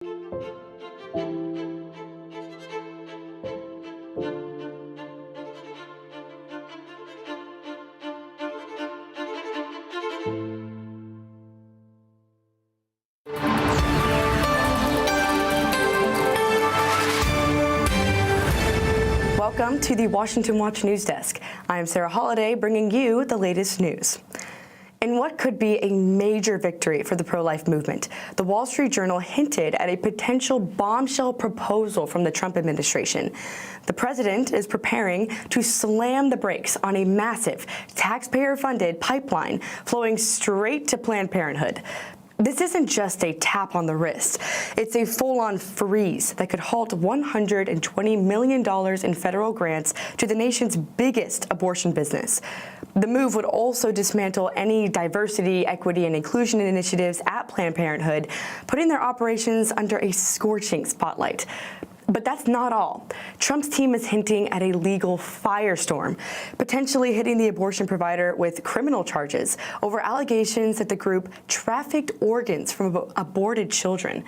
Welcome to the Washington Watch News Desk. I am Sarah Holliday, bringing you the latest news. In what could be a major victory for the pro-life movement, the Wall Street Journal hinted at a potential bombshell proposal from the Trump administration. The president is preparing to slam the brakes on a massive taxpayer-funded pipeline flowing straight to Planned Parenthood. This isn't just a tap on the wrist. It's a full-on freeze that could halt $120 million in federal grants to the nation's biggest abortion business. The move would also dismantle any diversity, equity, and inclusion initiatives at Planned Parenthood, putting their operations under a scorching spotlight. But that's not all. Trump's team is hinting at a legal firestorm, potentially hitting the abortion provider with criminal charges over allegations that the group trafficked organs from aborted children.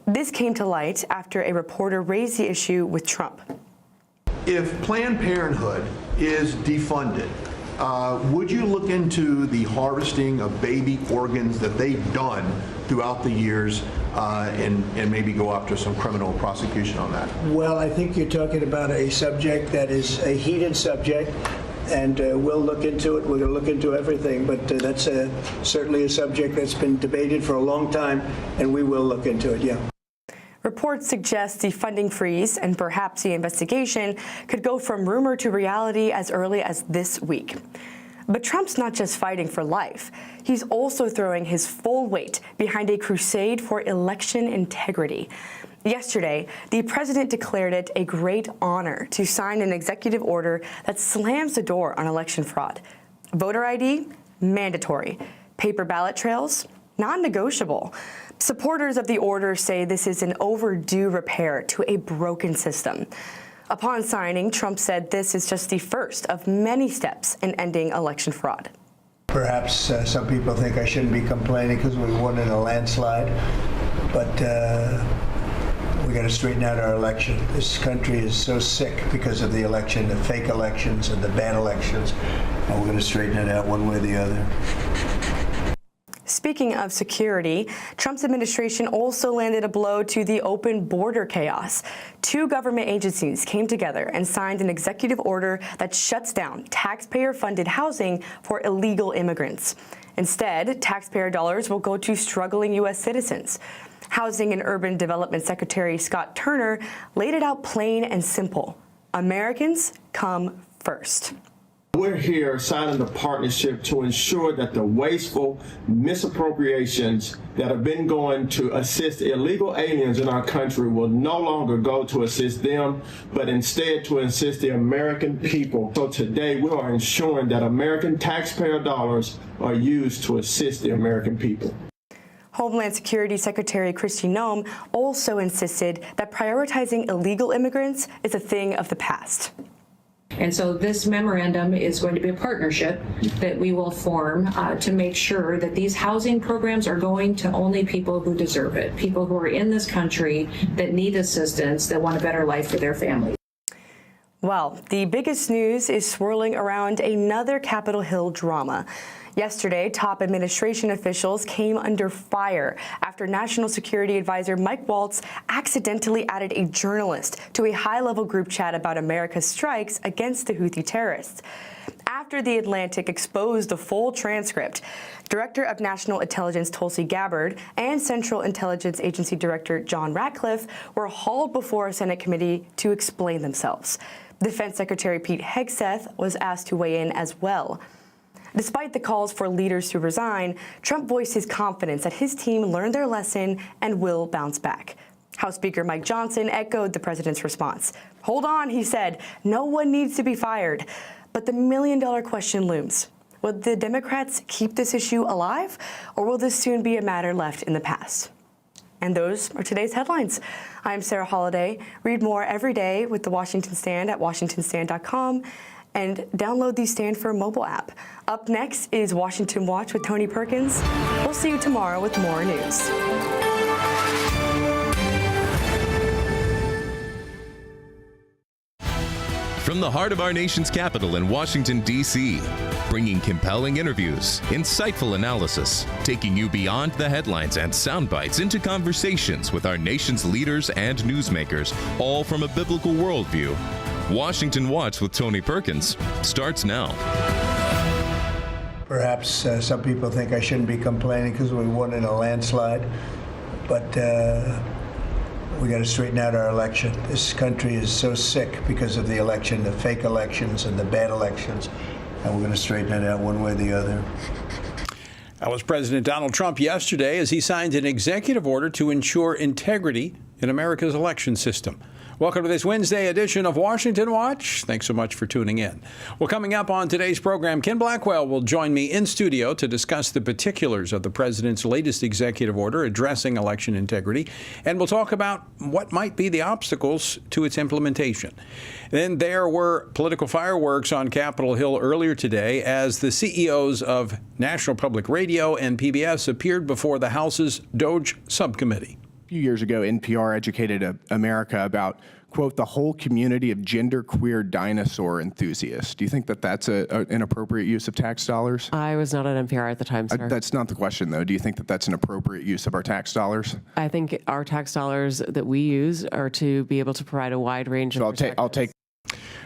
This came to light after a reporter raised the issue with Trump. If Planned Parenthood is defunded, would you look into the harvesting of baby organs that they've done throughout the years and maybe go after some criminal prosecution on that? Well, I think you're talking about a subject that is a heated subject, and we'll look into it. We're going to look into everything, but that's certainly a subject that's been debated for a long time, and we will look into it, yeah. Reports suggest the funding freeze and perhaps the investigation could go from rumor to reality as early as this week. But Trump's not just fighting for life. He's also throwing his full weight behind a crusade for election integrity. Yesterday, the president declared it a great honor to sign an executive order that slams the door on election fraud. Voter ID, mandatory. Paper ballot trails, non-negotiable. Supporters of the order say this is an overdue repair to a broken system. Upon signing, Trump said this is just the first of many steps in ending election fraud. Perhaps some people think I shouldn't be complaining because we won in a landslide, but we got to straighten out our election. This country is so sick because of the election, the fake elections and the bad elections, and we're going to straighten it out one way or the other. Speaking of security, Trump's administration also landed a blow to the open border chaos. Two government agencies came together and signed an executive order that shuts down taxpayer-funded housing for illegal immigrants. Instead, taxpayer dollars will go to struggling U.S. citizens. Housing and Urban Development Secretary Scott Turner laid it out plain and simple. Americans come first. We're here signing the partnership to ensure that the wasteful misappropriations that have been going to assist illegal aliens in our country will no longer go to assist them, but instead to assist the American people. So today we are ensuring that American taxpayer dollars are used to assist the American people. Homeland Security Secretary Kristi Noem also insisted that prioritizing illegal immigrants is a thing of the past. And so this memorandum is going to be a partnership that we will form to make sure that these housing programs are going to only people who deserve it, people who are in this country that need assistance, that want a better life for their families. Well, the biggest news is swirling around another Capitol Hill drama. Yesterday, top administration officials came under fire after National Security Advisor Mike Waltz accidentally added a journalist to a high-level group chat about America's strikes against the Houthi terrorists. After The Atlantic exposed the full transcript, Director of National Intelligence Tulsi Gabbard and Central Intelligence Agency Director John Ratcliffe were hauled before a Senate committee to explain themselves. Defense Secretary Pete Hegseth was asked to weigh in as well. Despite the calls for leaders to resign, Trump voiced his confidence that his team learned their lesson and will bounce back. House Speaker Mike Johnson echoed the president's response. "Hold on," he said, "no one needs to be fired." But the million-dollar question looms. Will the Democrats keep this issue alive, or will this soon be a matter left in the past? And those are today's headlines. I'm Sarah Holliday. Read more every day with the Washington Stand at washingtonstand.com. And download the Stand for mobile app. Up next is Washington Watch with Tony Perkins. We'll see you tomorrow with more news. From the heart of our nation's capital in Washington, D.C., bringing compelling interviews, insightful analysis, taking you beyond the headlines and sound bites into conversations with our nation's leaders and newsmakers, all from a biblical worldview. Washington Watch with Tony Perkins starts now. Perhaps some people think I shouldn't be complaining because we won in a landslide, but we got to straighten out our election. This country is so sick because of the election, the fake elections and the bad elections, and we're going to straighten it out one way or the other. That was President Donald Trump yesterday as he signed an executive order to ensure integrity in America's election system. Welcome to this Wednesday edition of Washington Watch. Thanks so much for tuning in. Well, coming up on today's program, Ken Blackwell will join me in studio to discuss the particulars of the president's latest executive order addressing election integrity, and we'll talk about what might be the obstacles to its implementation. Then there were political fireworks on Capitol Hill earlier today as the CEOs of National Public Radio and PBS appeared before the House's DOJ subcommittee. A few years ago, NPR educated America about, quote, the whole community of genderqueer dinosaur enthusiasts. Do you think that that's an appropriate use of tax dollars? I was not at NPR at the time, sir. That's not the question, though. Do you think that that's an appropriate use of our tax dollars? I think our tax dollars that we use are to be able to provide a wide range of I'll take.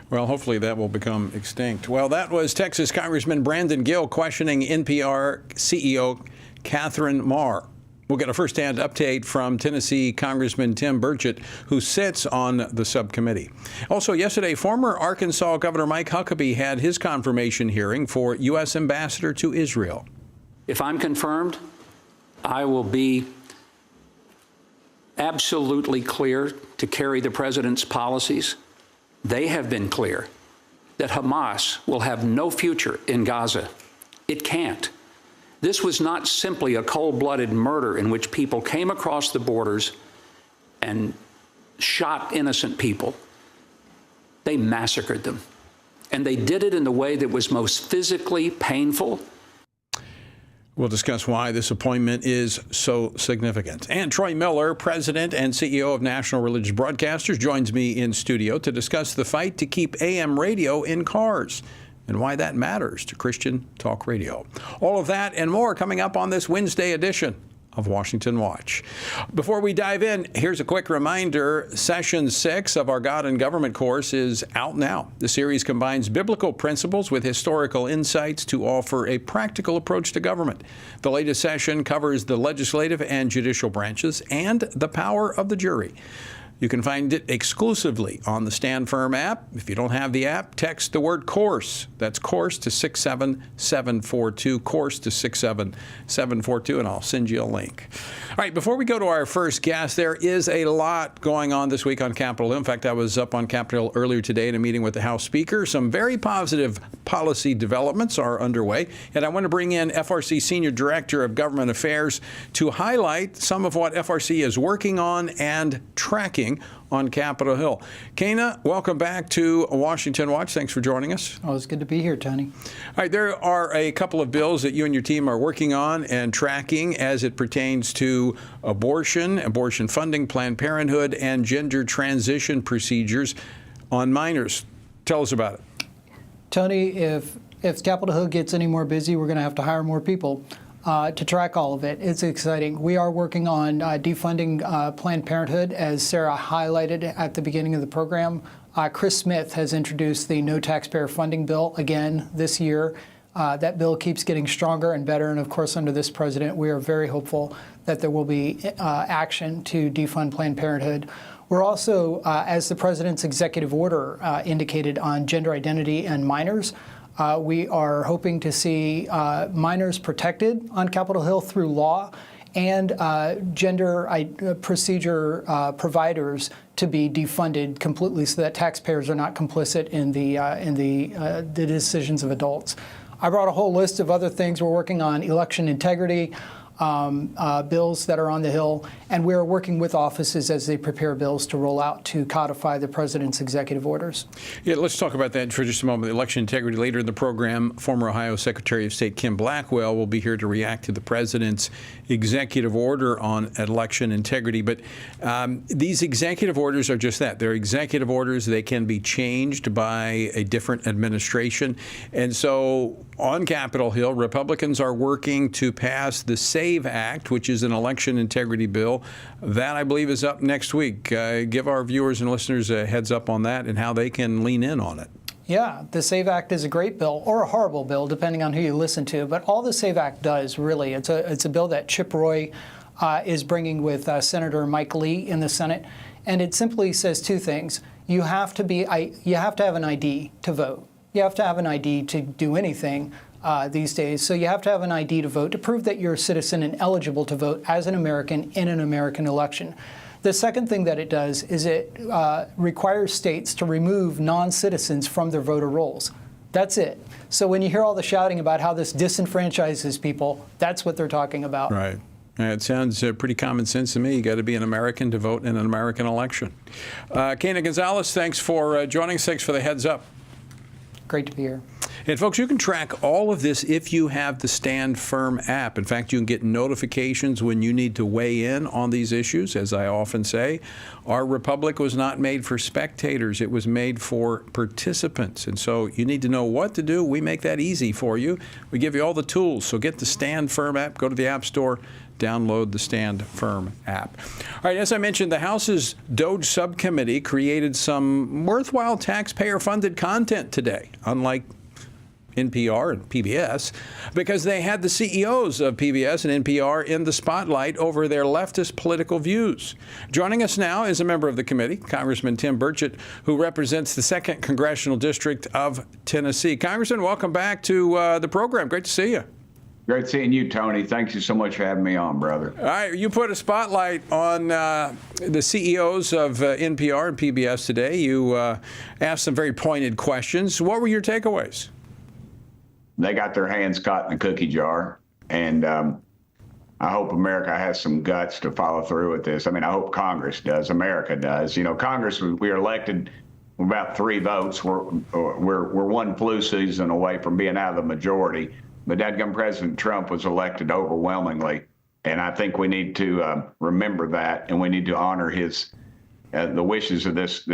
Well, hopefully that will become extinct. Well, that was Texas Congressman Brandon Gill questioning NPR CEO Catherine Marr. We'll get a first-hand update from Tennessee Congressman Tim Burchett, who sits on the subcommittee. Also, yesterday, former Arkansas Governor Mike Huckabee had his confirmation hearing for U.S. Ambassador to Israel. If I'm confirmed, I will be absolutely clear to carry the president's policies. They have been clear that Hamas will have no future in Gaza. It can't. This was not simply a cold-blooded murder in which people came across the borders and shot innocent people. They massacred them. And they did it in the way that was most physically painful. We'll discuss why this appointment is so significant. And Troy Miller, President and CEO of National Religious Broadcasters, joins me in studio to discuss the fight to keep AM radio in cars and why that matters to Christian talk radio. All of that and more coming up on this Wednesday edition of Washington Watch. Before we dive in, here's a quick reminder. Session 6 of our God and Government course is out now. The series combines biblical principles with historical insights to offer a practical approach to government. The latest session covers the legislative and judicial branches and the power of the jury. You can find it exclusively on the Stand Firm app. If you don't have the app, text the word course. That's course to 67742, course to 67742, and I'll send you a link. All right, before we go to our first guest, there is a lot going on this week on Capitol Hill. In fact, I was up on Capitol Hill earlier today in a meeting with the House Speaker. Some very positive policy developments are underway, and I want to bring in FRC Senior Director of Government Affairs to highlight some of what FRC is working on and tracking on Capitol Hill. Kana, welcome back to Washington Watch. Thanks for joining us. Oh, it's good to be here, Tony. All right, there are a couple of bills that you and your team are working on and tracking as it pertains to abortion, abortion funding, Planned Parenthood, and gender transition procedures on minors. Tell us about it. Tony, if Capitol Hill gets any more busy, we're going to have to hire more people to track all of it. It's exciting. We are working on defunding Planned Parenthood, as Sarah highlighted at the beginning of the program. Chris Smith has introduced the No Taxpayer Funding Bill again this year. That bill keeps getting stronger and better, and of course, under this president, we are very hopeful that there will be action to defund Planned Parenthood. We're also, as the president's executive order indicated on gender identity and minors, we are hoping to see minors protected on Capitol Hill through law and gender procedure providers to be defunded completely so that taxpayers are not complicit in the decisions of adults. I brought a whole list of other things we're working on: election integrity, bills that are on the Hill, and we are working with offices as they prepare bills to roll out to codify the president's executive orders. Yeah, let's talk about that for just a moment. Election integrity later in the program. Former Ohio Secretary of State Kim Blackwell will be here to react to the president's executive order on election integrity. But these executive orders are just that. They're executive orders. They can be changed by a different administration. And so on Capitol Hill, Republicans are working to pass the SAVE Act, which is an election integrity bill. That, I believe, is up next week. Give our viewers and listeners a heads up on that and how they can lean in on it. Yeah, the SAVE Act is a great bill, or a horrible bill, depending on who you listen to. But all the SAVE Act does, really, it's a bill that Chip Roy is bringing with Senator Mike Lee in the Senate, and it simply says two things. You have to have an ID to vote. You have to have an ID to do anything these days. So you have to have an ID to vote to prove that you're a citizen and eligible to vote as an American in an American election. The second thing that it does is it requires states to remove non-citizens from their voter rolls. That's it. So when you hear all the shouting about how this disenfranchises people, that's what they're talking about. Right. It sounds pretty common sense to me. You got to be an American to vote in an American election. Kana Gonzalez, thanks for joining us. Thanks for the heads up. Great to be here. And folks, you can track all of this if you have the Stand Firm app. In fact, you can get notifications when you need to weigh in on these issues. As I often say, our republic was not made for spectators. It was made for participants. And so you need to know what to do. We make that easy for you. We give you all the tools. So get the Stand Firm app. Go to the App Store. Download the Stand Firm app. All right, as I mentioned, the House's DOGE subcommittee created some worthwhile taxpayer-funded content today, unlike NPR and PBS, because they had the CEOs of PBS and NPR in the spotlight over their leftist political views. Joining us now is a member of the committee, Congressman Tim Burchett, who represents the 2nd Congressional District of Tennessee. Congressman, welcome back to the program. Great to see you. Great seeing you, Tony. Thank you so much for having me on, brother. All right, you put a spotlight on the CEOs of NPR and PBS today. You asked some very pointed questions. What were your takeaways? They got their hands caught in the cookie jar, and I hope America has some guts to follow through with this. I mean, I hope Congress does. America does. You know, Congress, we are elected about 3 votes. We're one flu season away from being out of the majority. But dadgum President Trump was elected overwhelmingly, and I think we need to remember that, and we need to honor his the wishes of this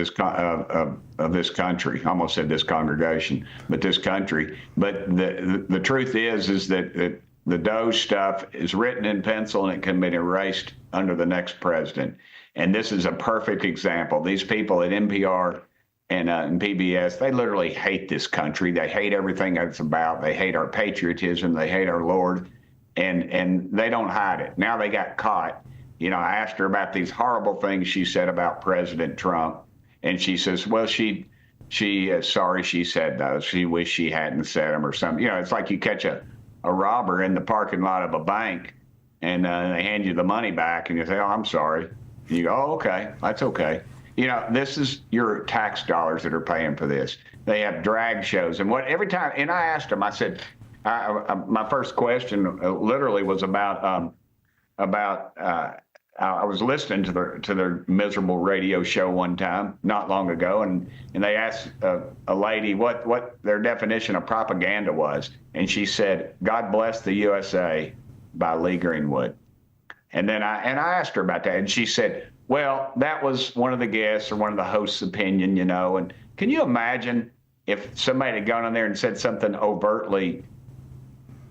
country. I almost said this congregation, but this country. But the truth is that the DOGE stuff is written in pencil and it can be erased under the next president. And this is a perfect example. These people at NPR and PBS, they literally hate this country. They hate everything it's about. They hate our patriotism. They hate our Lord, and they don't hide it. Now they got caught. You know, I asked her about these horrible things she said about President Trump, and she says, well, she is sorry she said those. She wished she hadn't said them or something. You know, it's like you catch a robber in the parking lot of a bank, and they hand you the money back, and you say, oh, I'm sorry. And you go, oh, okay, that's okay. You know, this is your tax dollars that are paying for this. They have drag shows, and every time, and I asked them, I said, my first question literally was about I was listening to their miserable radio show one time not long ago, and they asked a lady what their definition of propaganda was, and she said, "God Bless the USA" by Lee Greenwood. And then I asked her about that, and she said, well, that was one of the guests or one of the hosts' opinion, you know. And can you imagine if somebody had gone on there and said something overtly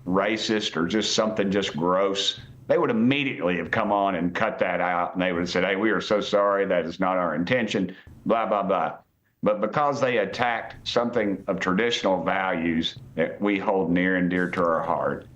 racist or just something just gross? They would immediately have come on and cut that out, and they would have said, hey, we are so sorry, that is not our intention, blah, blah, blah. But because they attacked something of traditional values that we hold near and dear to our heart,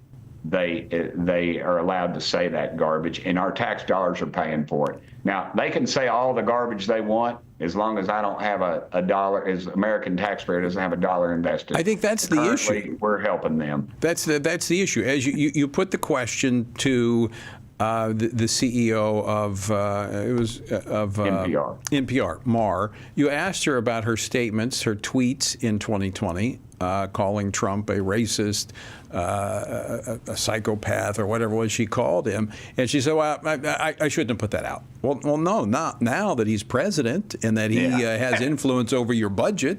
they are allowed to say that garbage, and our tax dollars are paying for it. Now, they can say all the garbage they want as long as I don't have a dollar, as American taxpayer doesn't have a dollar invested. I think that's the issue. We're helping them. That's the issue. As you put the question to the CEO of NPR, Mar. You asked her about her statements, her tweets in 2020. calling Trump a racist, a psychopath, or whatever it was she called him. And she said, well, I shouldn't have put that out. Well, no, not now that he's president and that he has influence over your budget.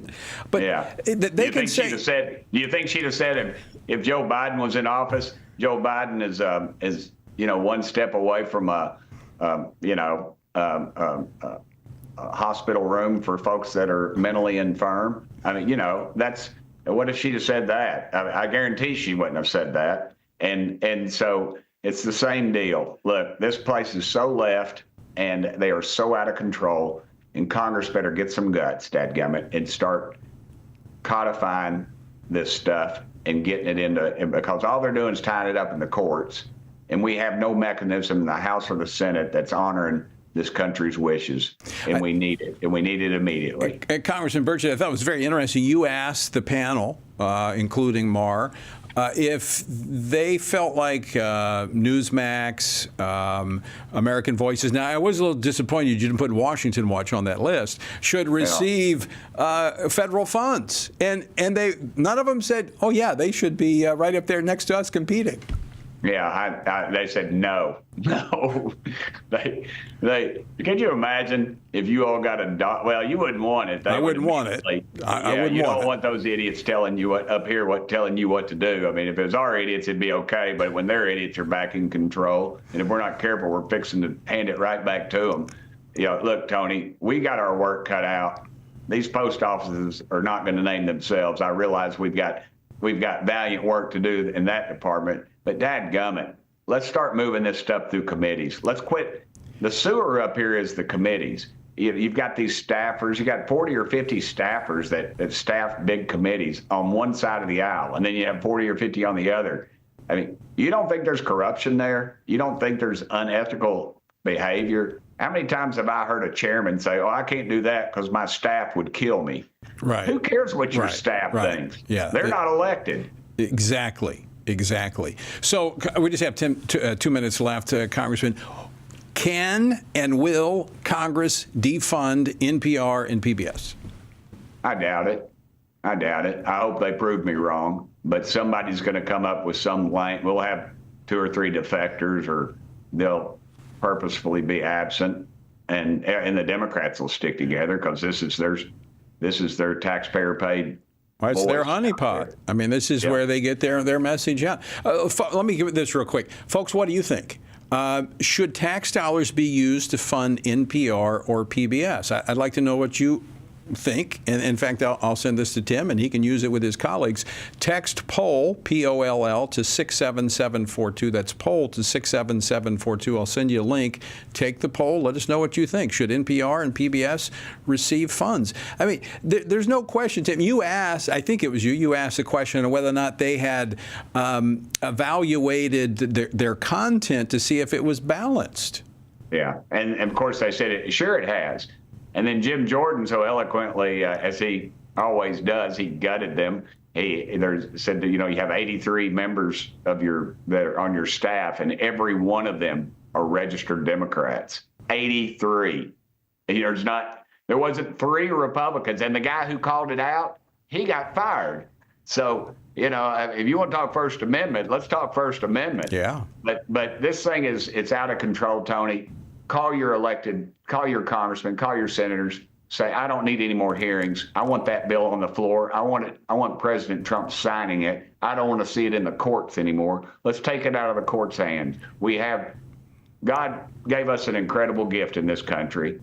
But they can say. Do you think she'd have said if Joe Biden was in office, Joe Biden is one step away from a hospital room for folks that are mentally infirm? I mean, that's. What if she'd have said that? I guarantee she wouldn't have said that. And so it's the same deal. Look, this place is so left, and they are so out of control, and Congress better get some guts, dadgummit, and start codifying this stuff and getting it into, because all they're doing is tying it up in the courts, and we have no mechanism in the House or the Senate that's honoring this country's wishes, and we need it, and we need it immediately. Congressman Burchett, I thought it was very interesting. You asked the panel, including Mar, if they felt like Newsmax, American Voices. Now, I was a little disappointed you didn't put Washington Watch on that list. Should receive federal funds, and none of them said, "Oh yeah, they should be right up there next to us competing." Yeah, they said no. They can you imagine if you all got a dog? Well, you wouldn't want it. I wouldn't want it. You don't want those idiots telling you what to do. I mean, if it was our idiots, it'd be okay. But when their idiots are back in control, and if we're not careful, we're fixing to hand it right back to them. Look, Tony, we got our work cut out. These post offices are not going to name themselves. I realize we've got valiant work to do in that department. But dadgummit, let's start moving this stuff through committees. Let's quit. The sewer up here is the committees. You've got these staffers. You got 40 or 50 staffers that staff big committees on one side of the aisle, and then you have 40 or 50 on the other. I mean, you don't think there's corruption there? You don't think there's unethical behavior? How many times have I heard a chairman say, "Oh, I can't do that because my staff would kill me"? Right. Who cares what your staff thinks? Yeah. They're not elected. Exactly. So we just have 2 minutes left, Congressman. Can and will Congress defund NPR and PBS? I doubt it. I hope they prove me wrong. But somebody's going to come up with some line. We'll have 2 or 3 defectors, or they'll purposefully be absent, and the Democrats will stick together because this is their taxpayer-paid. Well, it's their honeypot. I mean, this is where they get their message out. Let me give it this real quick. Folks, what do you think? Should tax dollars be used to fund NPR or PBS? I'd like to know what you think. And in fact, I'll send this to Tim, and he can use it with his colleagues. Text POLL, P-O-L-L, to 67742. That's POLL to 67742. I'll send you a link. Take the poll. Let us know what you think. Should NPR and PBS receive funds? I mean, there's no question, Tim. You asked, I think it was you asked the question of whether or not they had evaluated their content to see if it was balanced. Yeah, and of course they said it has. And then Jim Jordan, so eloquently, as he always does, he gutted them. He said that, you have 83 members that are on your staff, and every one of them are registered Democrats. 83. There wasn't 3 Republicans, and the guy who called it out, he got fired. So, if you want to talk First Amendment, let's talk First Amendment. Yeah. But this thing it's out of control, Tony. Call your congressmen, call your senators, say, I don't need any more hearings. I want that bill on the floor. I want President Trump signing it. I don't want to see it in the courts anymore. Let's take it out of the court's hands. God gave us an incredible gift in this country.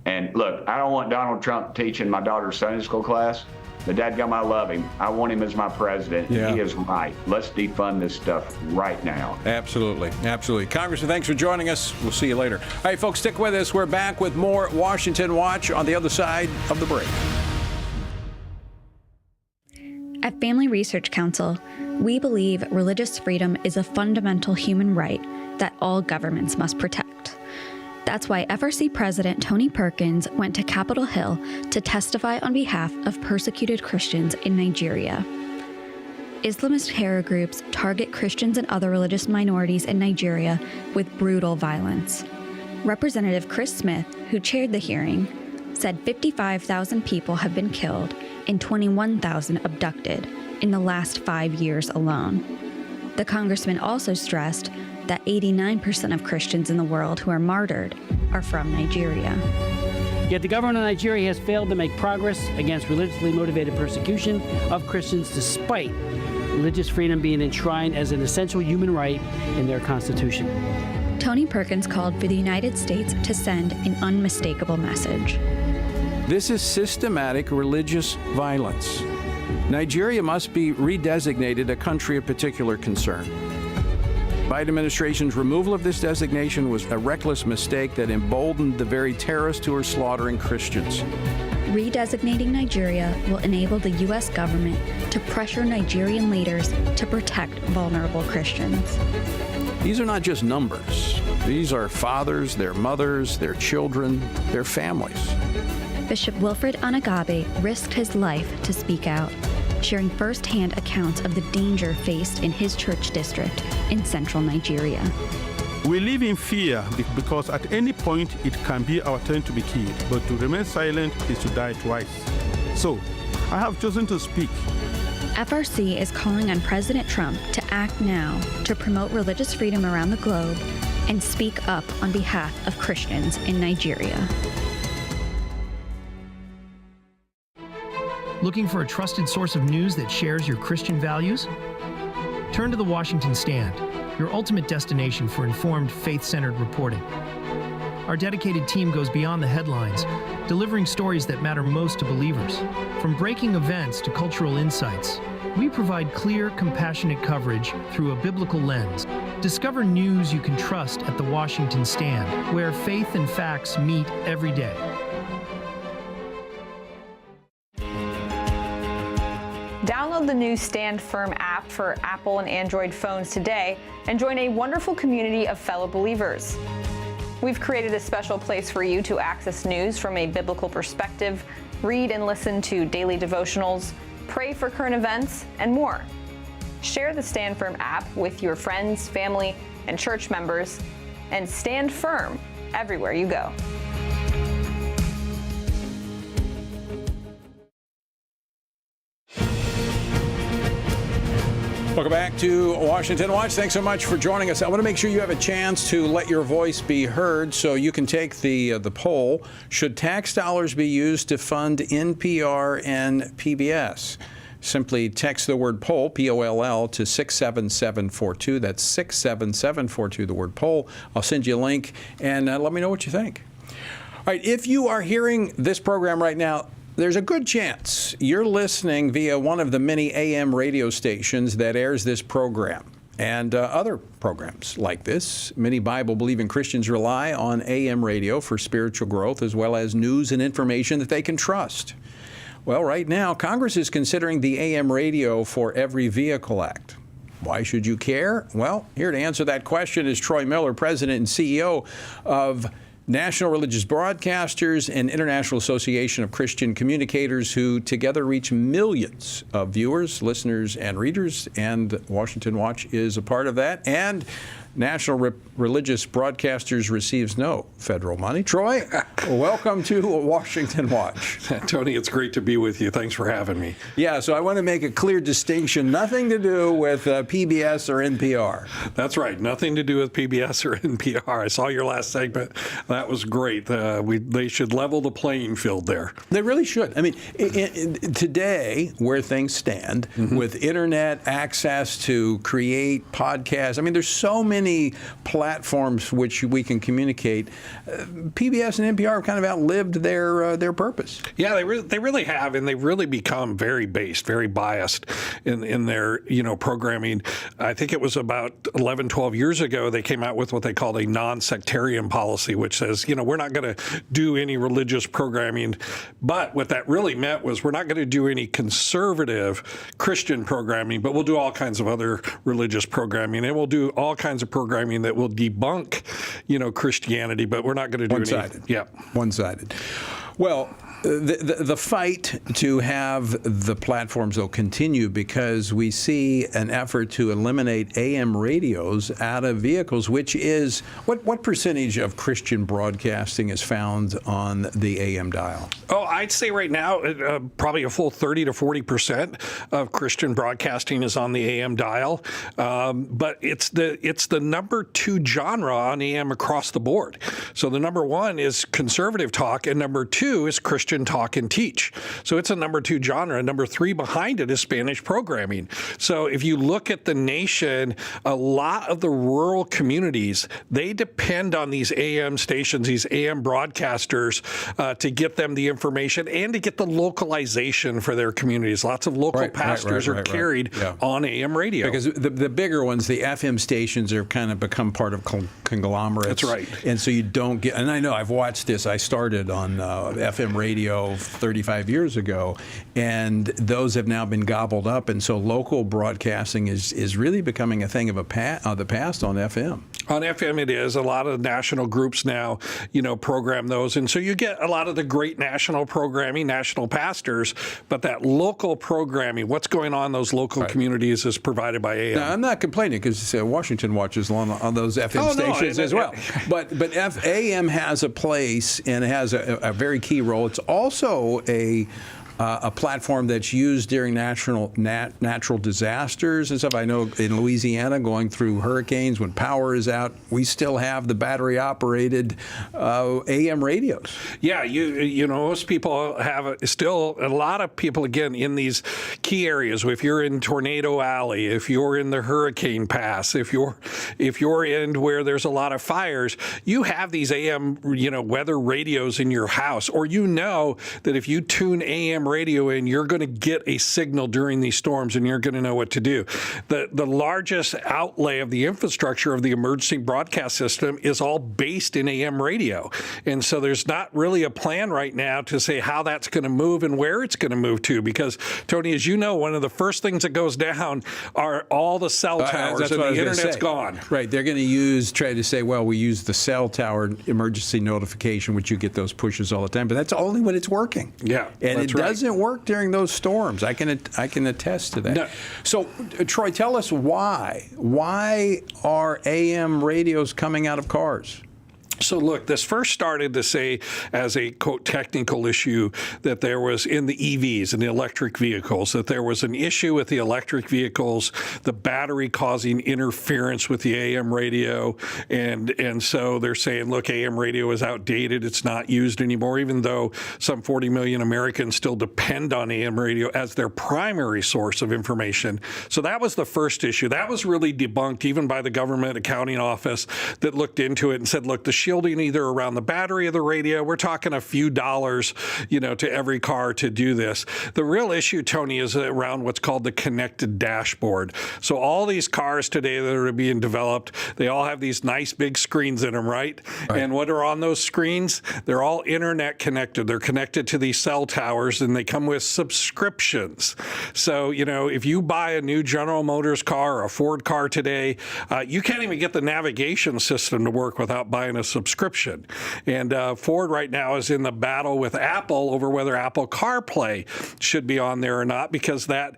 And look, I don't want Donald Trump teaching my daughter's Sunday school class. But dadgum, I love him. I want him as my president. Yeah. He is right. Let's defund this stuff right now. Absolutely. Congressman, thanks for joining us. We'll see you later. All right, folks, stick with us. We're back with more Washington Watch on the other side of the break. At Family Research Council, we believe religious freedom is a fundamental human right that all governments must protect. That's why FRC President Tony Perkins went to Capitol Hill to testify on behalf of persecuted Christians in Nigeria. Islamist terror groups target Christians and other religious minorities in Nigeria with brutal violence. Representative Chris Smith, who chaired the hearing, said 55,000 people have been killed and 21,000 abducted in the last 5 years alone. The congressman also stressed that 89% of Christians in the world who are martyred are from Nigeria. Yet the government of Nigeria has failed to make progress against religiously motivated persecution of Christians despite religious freedom being enshrined as an essential human right in their constitution. Tony Perkins called for the United States to send an unmistakable message. This is systematic religious violence. Nigeria must be redesignated a country of particular concern. Biden administration's removal of this designation was a reckless mistake that emboldened the very terrorists who are slaughtering Christians. Redesignating Nigeria will enable the U.S. government to pressure Nigerian leaders to protect vulnerable Christians. These are not just numbers. These are fathers, their mothers, their children, their families. Bishop Wilfred Anagabe risked his life to speak out, sharing firsthand accounts of the danger faced in his church district in central Nigeria. We live in fear because at any point it can be our turn to be killed, but to remain silent is to die twice. So, I have chosen to speak. FRC is calling on President Trump to act now to promote religious freedom around the globe and speak up on behalf of Christians in Nigeria. Looking for a trusted source of news that shares your Christian values? Turn to The Washington Stand, your ultimate destination for informed, faith-centered reporting. Our dedicated team goes beyond the headlines, delivering stories that matter most to believers. From breaking events to cultural insights, we provide clear, compassionate coverage through a biblical lens. Discover news you can trust at The Washington Stand, where faith and facts meet every day. Download the new Stand Firm app for Apple and Android phones today and join a wonderful community of fellow believers. We've created a special place for you to access news from a biblical perspective, read and listen to daily devotionals, pray for current events, and more. Share the Stand Firm app with your friends, family, and church members, and stand firm everywhere you go. Welcome back to Washington Watch. Thanks so much for joining us. I want to make sure you have a chance to let your voice be heard, so you can take the poll. Should tax dollars be used to fund NPR and PBS? Simply text the word poll, P-O-L-L, to 67742. That's 67742, the word poll. I'll send you a link, and let me know what you think. All right, if you are hearing this program right now, there's a good chance you're listening via one of the many AM radio stations that airs this program and other programs like this. Many Bible-believing Christians rely on AM radio for spiritual growth as well as news and information that they can trust. Well, right now, Congress is considering the AM Radio for Every Vehicle Act. Why should you care? Well, here to answer that question is Troy Miller, President and CEO of National Religious Broadcasters and International Association of Christian Communicators, who together reach millions of viewers, listeners, and readers, and Washington Watch is a part of that. And National Religious Broadcasters receives no federal money. Troy, welcome to Washington Watch. Tony, it's great to be with you. Thanks for having me. Yeah, so I want to make a clear distinction. Nothing to do with PBS or NPR. That's right. Nothing to do with PBS or NPR. I saw your last segment. That was great. They should level the playing field there. They really should. I mean, today, where things stand, with internet access to create podcasts, I mean, there's so many platforms which we can communicate. PBS and NPR have kind of outlived their purpose. Yeah, they really have, and they've really become very based, very biased in their programming. I think it was about 11, 12 years ago they came out with what they called a non-sectarian policy, which says we're not going to do any religious programming, but what that really meant was we're not going to do any conservative Christian programming, but we'll do all kinds of other religious programming, and we'll do all kinds of programming that will debunk, Christianity, but we're not going to do one-sided. Yeah, one-sided. Well, the fight to have the platforms, though, continue because we see an effort to eliminate AM radios out of vehicles, which is what percentage of Christian broadcasting is found on the AM dial? Oh, I'd say right now, probably a full 30 to 40% of Christian broadcasting is on the AM dial. But it's the number 2 genre on AM across the board. So the number 1 is conservative talk, and number 2 is Christian talk and teach. So it's a number 2 genre. Number 3 behind it is Spanish programming. So if you look at the nation, a lot of the rural communities, they depend on these AM stations, these AM broadcasters, to get them the information and to get the localization for their communities. Lots of local pastors are carried on AM radio. Because the bigger ones, the FM stations, are kind of become part of conglomerates. That's right. And so you don't get, and I know I've watched this. I started on FM radio 35 years ago, and those have now been gobbled up. And so local broadcasting is really becoming a thing of the past on FM. On FM it is. A lot of national groups now, program those. And so you get a lot of the great national programming, national pastors, but that local programming, what's going on in those local communities is provided by AM. Now, I'm not complaining because Washington watches on those FM stations as well. But AM has a place and it has a very key role. It's also a platform that's used during natural disasters and stuff. I know in Louisiana, going through hurricanes, when power is out, we still have the battery-operated AM radios. Yeah, most people have still a lot of people, again, in these key areas. If you're in Tornado Alley, if you're in the Hurricane Pass, if you're in where there's a lot of fires, you have these AM, weather radios in your house, or that if you tune AM radio in, you're going to get a signal during these storms and you're going to know what to do. The largest outlay of the infrastructure of the emergency broadcast system is all based in AM radio. And so there's not really a plan right now to say how that's going to move and where it's going to move to, because, Tony, as you know, one of the first things that goes down are all the cell towers and the internet's gone. Right. They're going to try to say, well, we use the cell tower emergency notification, which you get those pushes all the time, but that's only when it's working. Yeah. And it doesn't work during those storms. I can attest to that. No. So, Troy, tell us why. Why are AM radios coming out of cars? So look, this first started to say as a, quote, technical issue that there was in the EVs and the electric vehicles, that there was an issue with the electric vehicles, the battery causing interference with the AM radio. And so they're saying, look, AM radio is outdated. It's not used anymore, even though some 40 million Americans still depend on AM radio as their primary source of information. So that was the first issue. That was really debunked even by the government accounting office that looked into it and said, look, the shielding either around the battery of the radio, we're talking a few dollars, to every car to do this. The real issue, Tony, is around what's called the connected dashboard. So all these cars today that are being developed, they all have these nice big screens in them, right? And what are on those screens? They're all internet connected. They're connected to these cell towers, and they come with subscriptions. So, if you buy a new General Motors car or a Ford car today, you can't even get the navigation system to work without buying a subscription. And Ford right now is in the battle with Apple over whether Apple CarPlay should be on there or not, because that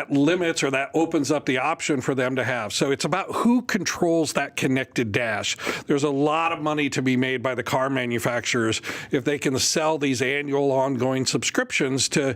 limits or that opens up the option for them to have. So it's about who controls that connected dash. There's a lot of money to be made by the car manufacturers if they can sell these annual ongoing subscriptions to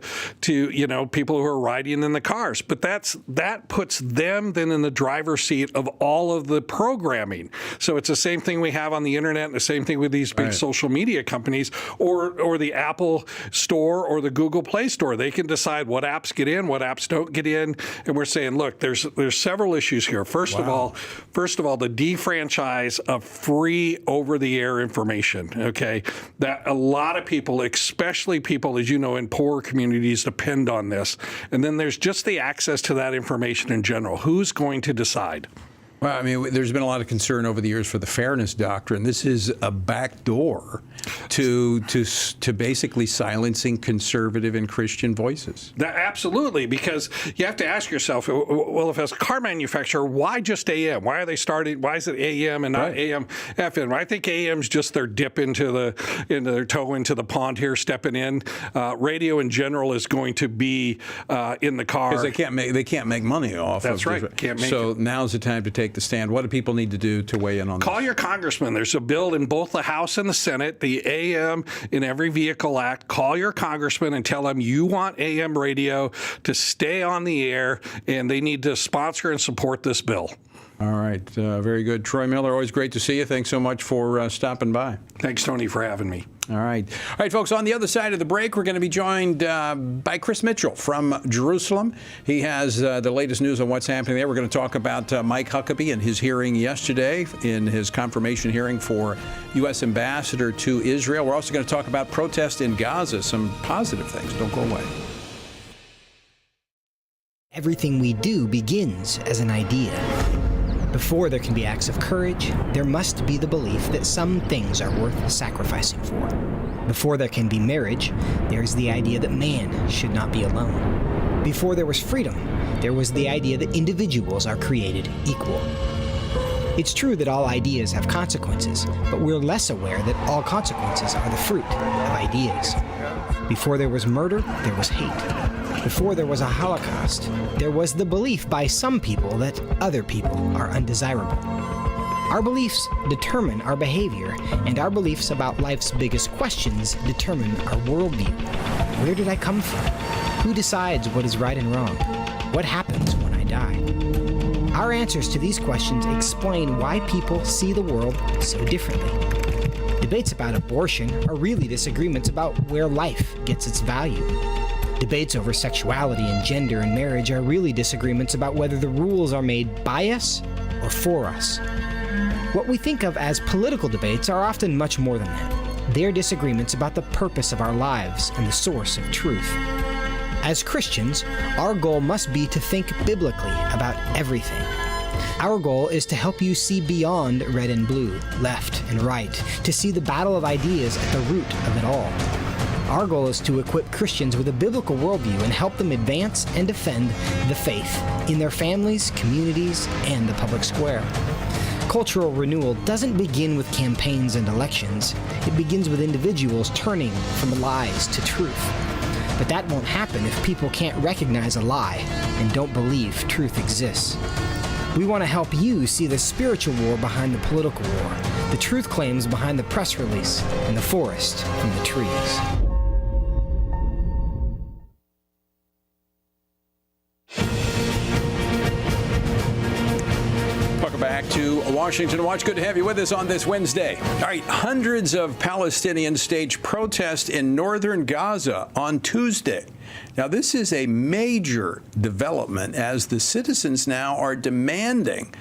people who are riding in the cars. But that puts them then in the driver's seat of all of the programming. So it's the same thing we have on the internet, and the same thing with these big social media companies or the Apple Store or the Google Play Store. They can decide what apps get in, what apps don't get in. And we're saying, look, there's several issues here. First of all, the defranchise of free over-the-air information, okay? That a lot of people, especially people, as you know, in poor communities, depend on this. And then there's just the access to that information in general. Who's going to decide? Well, I mean, there's been a lot of concern over the years for the fairness doctrine. This is a backdoor to basically silencing conservative and Christian voices. Absolutely, because you have to ask yourself, well, if as a car manufacturer, why just AM? Why are they starting? Why is it AM and not AM, FM? I think AM's just their dip into their toe into the pond here, stepping in. Radio in general is going to be in the car because they can't make money off. That's of right. This. Can't make so it. Now's the time to take take the stand? What do people need to do to weigh in on this? Call your congressman. There's a bill in both the House and the Senate, the AM in Every Vehicle Act. Call your congressman and tell him you want AM radio to stay on the air, and they need to sponsor and support this bill. All right. Very good. Troy Miller, always great to see you. Thanks so much for stopping by. Thanks, Tony, for having me. All right. All right, folks, on the other side of the break, we're going to be joined by Chris Mitchell from Jerusalem. He has the latest news on what's happening there. We're going to talk about Mike Huckabee and his hearing yesterday in his confirmation hearing for U.S. Ambassador to Israel. We're also going to talk about protests in Gaza, some positive things. Don't go away. Everything we do begins as an idea. Before there can be acts of courage, there must be the belief that some things are worth sacrificing for. Before there can be marriage, there's the idea that man should not be alone. Before there was freedom, there was the idea that individuals are created equal. It's true that all ideas have consequences, but we're less aware that all consequences are the fruit of ideas. Before there was murder, there was hate. Before there was a Holocaust, there was the belief by some people that other people are undesirable. Our beliefs determine our behavior, and our beliefs about life's biggest questions determine our worldview. Where did I come from? Who decides what is right and wrong? What happens when I die? Our answers to these questions explain why people see the world so differently. Debates about abortion are really disagreements about where life gets its value. Debates over sexuality and gender and marriage are really disagreements about whether the rules are made by us or for us. What we think of as political debates are often much more than that. They're disagreements about the purpose of our lives and the source of truth. As Christians, our goal must be to think biblically about everything. Our goal is to help you see beyond red and blue, left and right, to see the battle of ideas at the root of it all. Our goal is to equip Christians with a biblical worldview and help them advance and defend the faith in their families, communities, and the public square. Cultural renewal doesn't begin with campaigns and elections. It begins with individuals turning from lies to truth. But that won't happen if people can't recognize a lie and don't believe truth exists. We want to help you see the spiritual war behind the political war, the truth claims behind the press release, and the forest from the trees. Back to Washington Watch. Good to have you with us on this Wednesday. All right, hundreds of Palestinians staged protests in northern Gaza on Tuesday. Now, this is a major development as the citizens now are demanding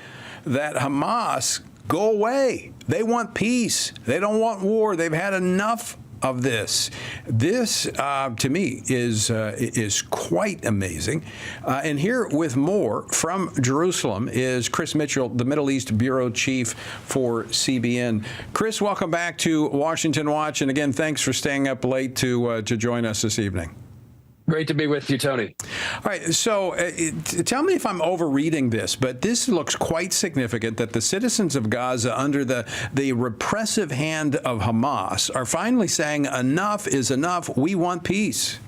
that Hamas go away. They want peace. They don't want war. They've had enough of this. This, to me, is quite amazing. And here with more from Jerusalem is Chris Mitchell, the Middle East Bureau Chief for CBN. Chris, welcome back to Washington Watch. And again, thanks for staying up late to join us this evening. Great to be with you, Tony. All right, so tell me if I'm overreading this, but this looks quite significant that the citizens of Gaza, under the repressive hand of Hamas, are finally saying enough is enough. We want peace.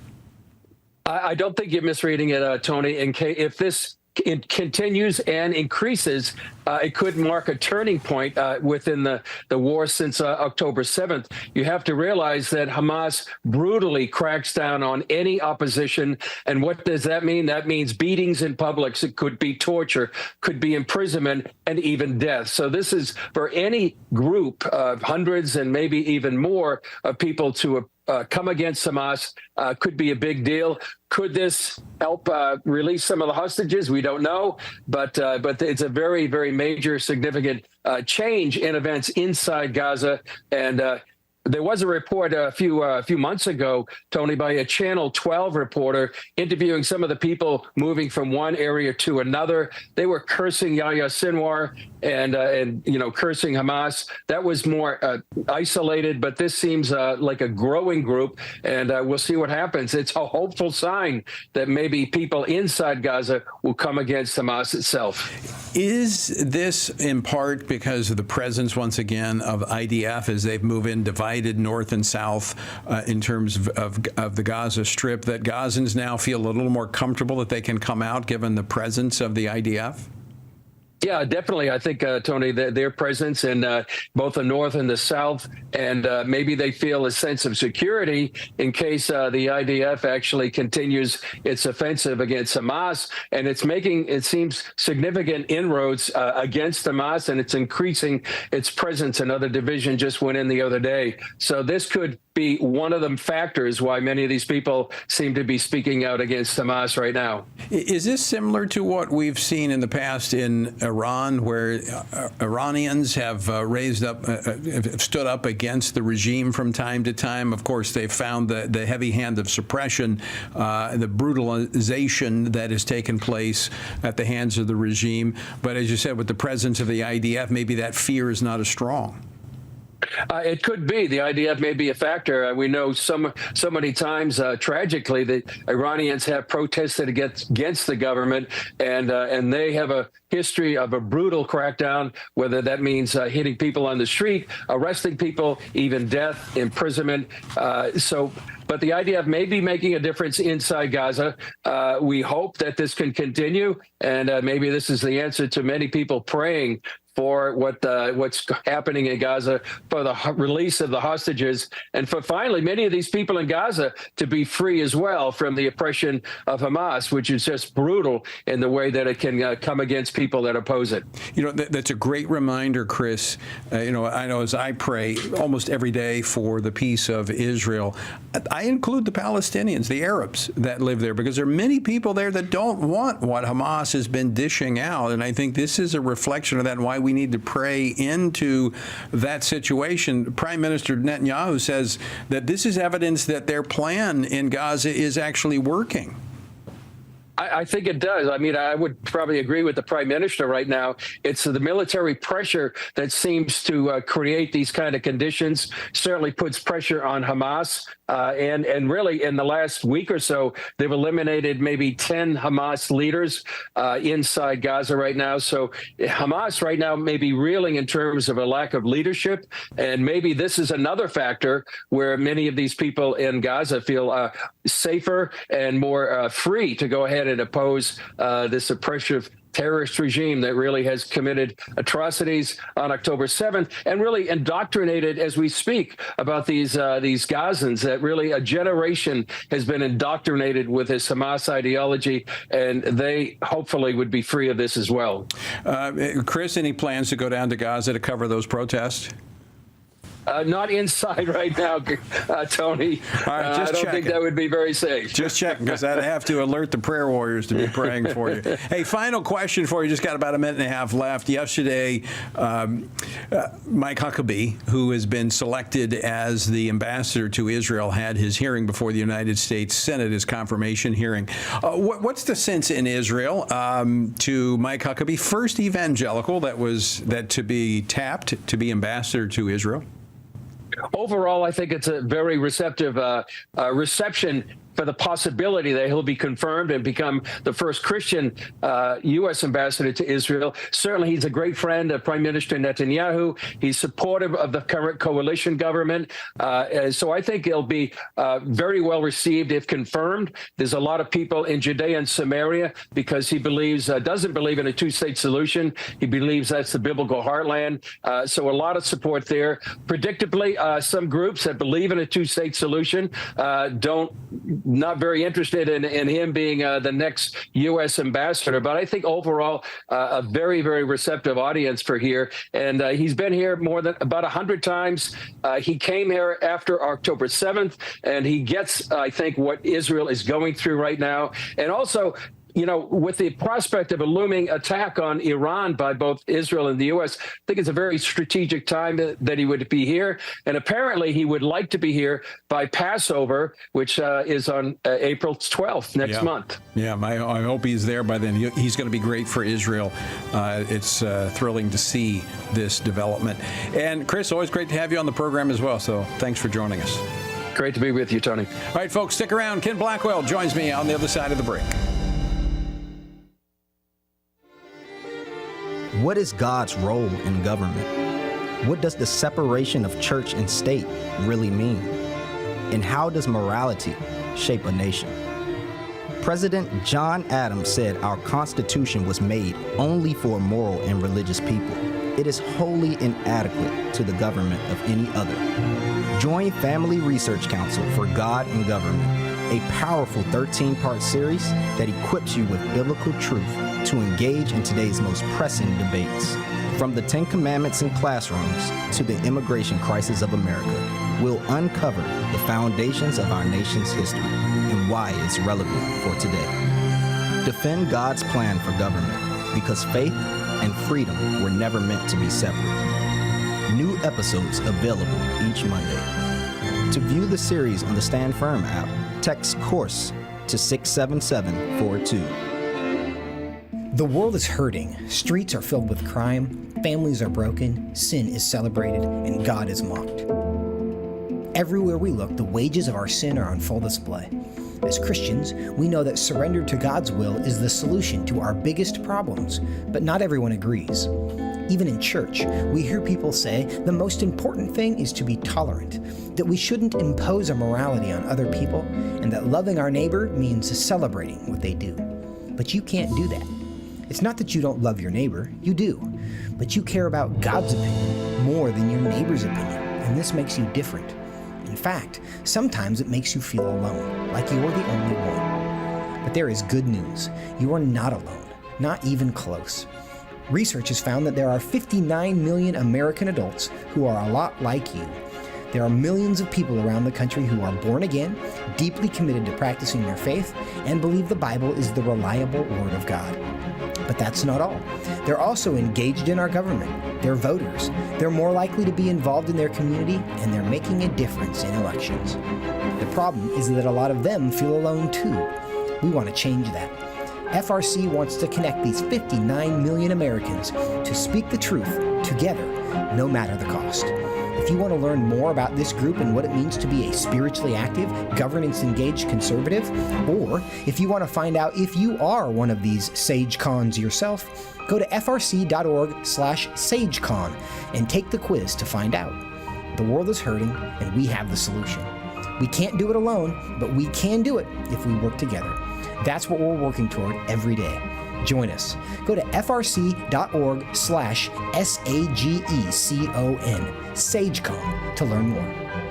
I don't think you're misreading it, Tony. If this continues and increases, it could mark a turning point within the war since October 7th. You have to realize that Hamas brutally cracks down on any opposition. And what does that mean? That means beatings in public. It could be torture, could be imprisonment, and even death. So this is for any group of hundreds and maybe even more of people to come against Hamas, could be a big deal. Could this help release some of the hostages? We don't know, but it's a very, very major, significant change in events inside Gaza. And there was a report a few months ago, Tony, by a Channel 12 reporter interviewing some of the people moving from one area to another. They were cursing Yahya Sinwar and cursing Hamas. That was more isolated, but this seems like a growing group, and we'll see what happens. It's a hopeful sign that maybe people inside Gaza will come against Hamas itself. Is this in part because of the presence, once again, of IDF as they've moved in, divided north and south in terms of the Gaza Strip, that Gazans now feel a little more comfortable that they can come out given the presence of the IDF? Yeah, definitely. I think, Tony, their presence in both the North and the South, and maybe they feel a sense of security in case the IDF actually continues its offensive against Hamas. And it's making, it seems, significant inroads against Hamas, and it's increasing its presence. Another division just went in the other day. So this could be one of the factors why many of these people seem to be speaking out against Hamas right now. Is this similar to what we've seen in the past in Iran, where Iranians have have stood up against the regime from time to time? Of course, they've found the heavy hand of suppression, the brutalization that has taken place at the hands of the regime. But as you said, with the presence of the IDF, maybe that fear is not as strong. It could be. The IDF may be a factor. We know so many times, tragically, that Iranians have protested against the government, and they have a history of a brutal crackdown, whether that means hitting people on the street, arresting people, even death, imprisonment. But the IDF may be making a difference inside Gaza. We hope that this can continue, and maybe this is the answer to many people praying for what's happening in Gaza, for the release of the hostages, and for finally many of these people in Gaza to be free as well from the oppression of Hamas, which is just brutal in the way that it can come against people that oppose it. You know, that's a great reminder, Chris. I know as I pray almost every day for the peace of Israel, I include the Palestinians, the Arabs that live there, because there are many people there that don't want what Hamas has been dishing out. And I think this is a reflection of that, and why we need to pray into that situation. Prime Minister Netanyahu says that this is evidence that their plan in Gaza is actually working. I think it does. I mean, I would probably agree with the prime minister right now. It's the military pressure that seems to create these kind of conditions, certainly puts pressure on Hamas. And really, in the last week or so, they've eliminated maybe 10 Hamas leaders inside Gaza right now. So Hamas right now may be reeling in terms of a lack of leadership. And maybe this is another factor where many of these people in Gaza feel safer and more free to go ahead and oppose this oppressive terrorist regime that really has committed atrocities on October 7th and really indoctrinated, as we speak, about these Gazans, that really a generation has been indoctrinated with this Hamas ideology, and they hopefully would be free of this as well. Chris, any plans to go down to Gaza to cover those protests? Not inside right now, Tony. All right, just I don't think that would be very safe. Just checking, because I'd have to alert the prayer warriors to be praying for you. Hey, final question for you. Just got about a minute and a half left. Yesterday, Mike Huckabee, who has been selected as the ambassador to Israel, had his hearing before the United States Senate, his confirmation hearing. What's the sense in Israel to Mike Huckabee, first evangelical that to be tapped to be ambassador to Israel? Overall, I think it's a very receptive reception for the possibility that he'll be confirmed and become the first Christian U.S. ambassador to Israel. Certainly, he's a great friend of Prime Minister Netanyahu. He's supportive of the current coalition government. So I think he'll be very well received if confirmed. There's a lot of people in Judea and Samaria because he doesn't believe in a two-state solution. He believes that's the biblical heartland. So a lot of support there. Predictably, some groups that believe in a two-state solution not very interested in him being the next U.S. ambassador. But I think overall, a very, very receptive audience for here. And he's been here more than about 100 times. He came here after October 7th, and he gets, I think, what Israel is going through right now. And also, you know, with the prospect of a looming attack on Iran by both Israel and the U.S., I think it's a very strategic time that he would be here. And apparently he would like to be here by Passover, which is on April 12th next month. Yeah, I hope he's there by then. He's going to be great for Israel. It's thrilling to see this development. And Chris, always great to have you on the program as well. So thanks for joining us. Great to be with you, Tony. All right, folks, stick around. Ken Blackwell joins me on the other side of the break. What is God's role in government? What does the separation of church and state really mean? And how does morality shape a nation? President John Adams said our Constitution was made only for moral and religious people. It is wholly inadequate to the government of any other. Join Family Research Council for God and Government, a powerful 13-part series that equips you with biblical truth to engage in today's most pressing debates. From the Ten Commandments in classrooms to the immigration crisis of America, we'll uncover the foundations of our nation's history and why it's relevant for today. Defend God's plan for government, because faith and freedom were never meant to be separate. New episodes available each Monday. To view the series on the Stand Firm app, text COURSE to 67742. The world is hurting. Streets are filled with crime. Families are broken. Sin is celebrated, and God is mocked. Everywhere we look, the wages of our sin are on full display. As Christians, we know that surrender to God's will is the solution to our biggest problems, but not everyone agrees. Even in church, we hear people say the most important thing is to be tolerant, that we shouldn't impose our morality on other people, and that loving our neighbor means celebrating what they do. But you can't do that. It's not that you don't love your neighbor, you do, but you care about God's opinion more than your neighbor's opinion, and this makes you different. In fact, sometimes it makes you feel alone, like you're the only one. But there is good news. You are not alone, not even close. Research has found that there are 59 million American adults who are a lot like you. There are millions of people around the country who are born again, deeply committed to practicing their faith, and believe the Bible is the reliable Word of God. But that's not all. They're also engaged in our government. They're voters. They're more likely to be involved in their community, and they're making a difference in elections. The problem is that a lot of them feel alone too. We want to change that. FRC wants to connect these 59 million Americans to speak the truth together, no matter the cost. If you want to learn more about this group and what it means to be a spiritually active, governance-engaged conservative, or if you want to find out if you are one of these SageCons yourself, go to frc.org/SageCon and take the quiz to find out. The world is hurting, and we have the solution. We can't do it alone, but we can do it if we work together. That's what we're working toward every day. Join us. Go to frc.org/SAGECON, SageCon, to learn more.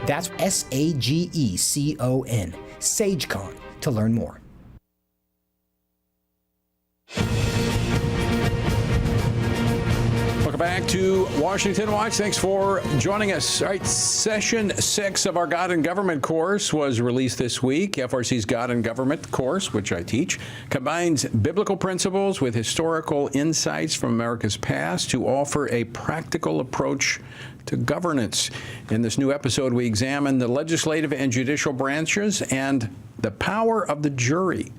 That's SAGECON, SageCon, to learn more. Welcome back to Washington Watch. Thanks for joining us. All right, session 6 of our God and Government course was released this week. FRC's God and Government course, which I teach, combines biblical principles with historical insights from America's past to offer a practical approach to governance. In this new episode, we examine the legislative and judicial branches and the power of the jury.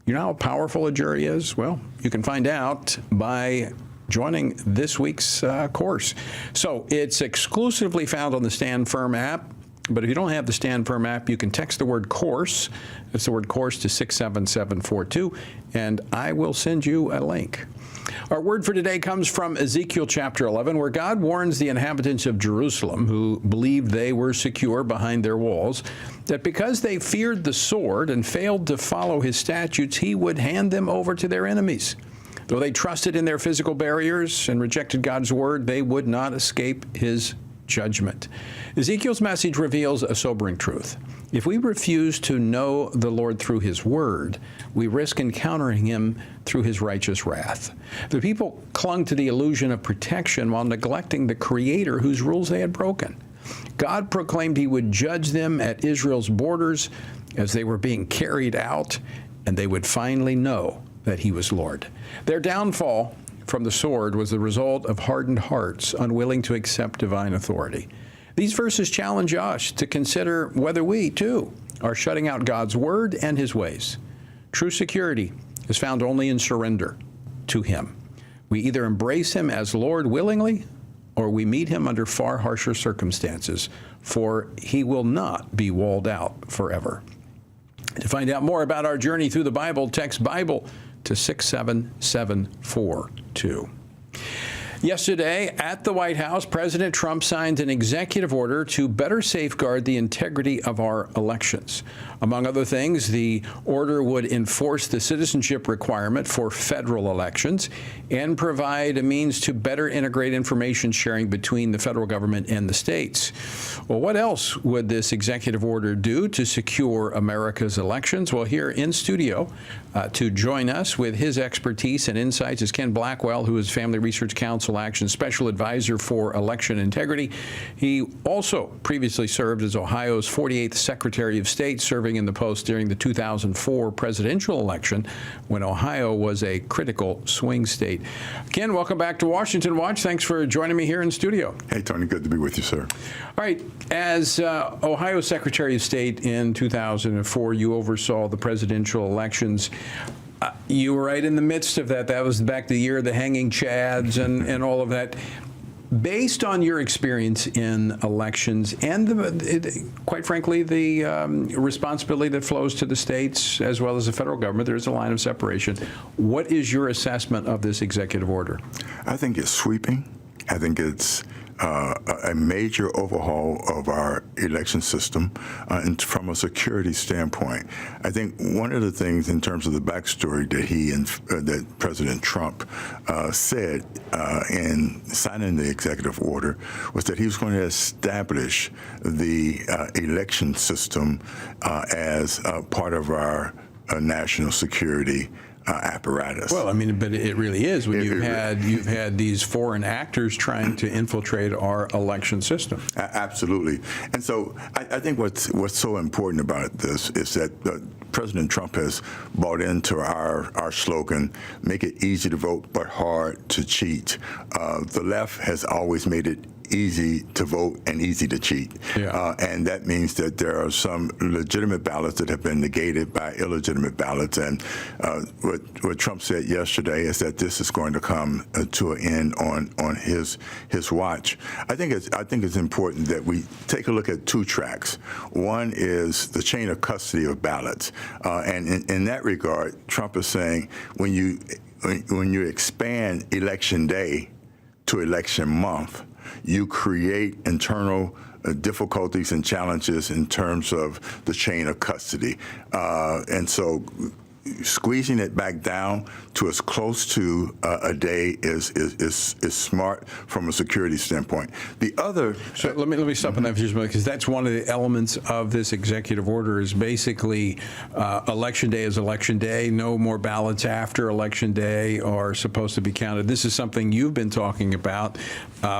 You know how powerful a jury is? Well, you can find out by joining this week's course. So it's exclusively found on the Stand Firm app, but if you don't have the Stand Firm app, you can text the word course. That's the word course to 67742, and I will send you a link. Our word for today comes from Ezekiel chapter 11, where God warns the inhabitants of Jerusalem, who believed they were secure behind their walls, that because they feared the sword and failed to follow his statutes, he would hand them over to their enemies. Though they trusted in their physical barriers and rejected God's word, they would not escape his judgment. Ezekiel's message reveals a sobering truth. If we refuse to know the Lord through his word, we risk encountering him through his righteous wrath. The people clung to the illusion of protection while neglecting the Creator whose rules they had broken. God proclaimed he would judge them at Israel's borders as they were being carried out, and they would finally know that he was Lord. Their downfall from the sword was the result of hardened hearts, unwilling to accept divine authority. These verses challenge us to consider whether we, too, are shutting out God's word and his ways. True security is found only in surrender to him. We either embrace him as Lord willingly, or we meet him under far harsher circumstances, for he will not be walled out forever. To find out more about our journey through the Bible, text Bible to 67742. Yesterday at the White House, President Trump signed an executive order to better safeguard the integrity of our elections. Among other things, the order would enforce the citizenship requirement for federal elections and provide a means to better integrate information sharing between the federal government and the states. Well, what else would this executive order do to secure America's elections? Well, here in studio to join us with his expertise and insights is Ken Blackwell, who is Family Research Council Action Special Advisor for Election Integrity. He also previously served as Ohio's 48th Secretary of State, serving in the post during the 2004 presidential election when Ohio was a critical swing state. Ken, welcome back to Washington Watch. Thanks for joining me here in studio. Hey, Tony, good to be with you, sir. All right. As Ohio Secretary of State in 2004, you oversaw the presidential elections. You were right in the midst of that. That was back the year of the hanging chads and all of that. Based on your experience in elections and, quite frankly, the responsibility that flows to the states as well as the federal government, there's a line of separation. What is your assessment of this executive order? I think it's sweeping. I think it's a major overhaul of our election system and from a security standpoint. I think one of the things in terms of the backstory that that President Trump said in signing the executive order was that he was going to establish the election system as part of our national security apparatus. Well, I mean, but it really is when you've had these foreign actors trying to infiltrate our election system. Absolutely. And so I think what's so important about this is that President Trump has bought into our slogan, make it easy to vote but hard to cheat. The left has always made it easy to vote and easy to cheat. Yeah. And that means that there are some legitimate ballots that have been negated by illegitimate ballots. And what Trump said yesterday is that this is going to come to an end on his watch. I think it's important that we take a look at two tracks. One is the chain of custody of ballots. And in that regard, Trump is saying when you expand election day to election month, you create internal difficulties and challenges in terms of the chain of custody. And so squeezing it back down to as close to a day is smart from a security standpoint. The other. So let me stop on that for just a moment, because that's one of the elements of this executive order is basically election day is election day. No more ballots after election day are supposed to be counted. This is something you've been talking about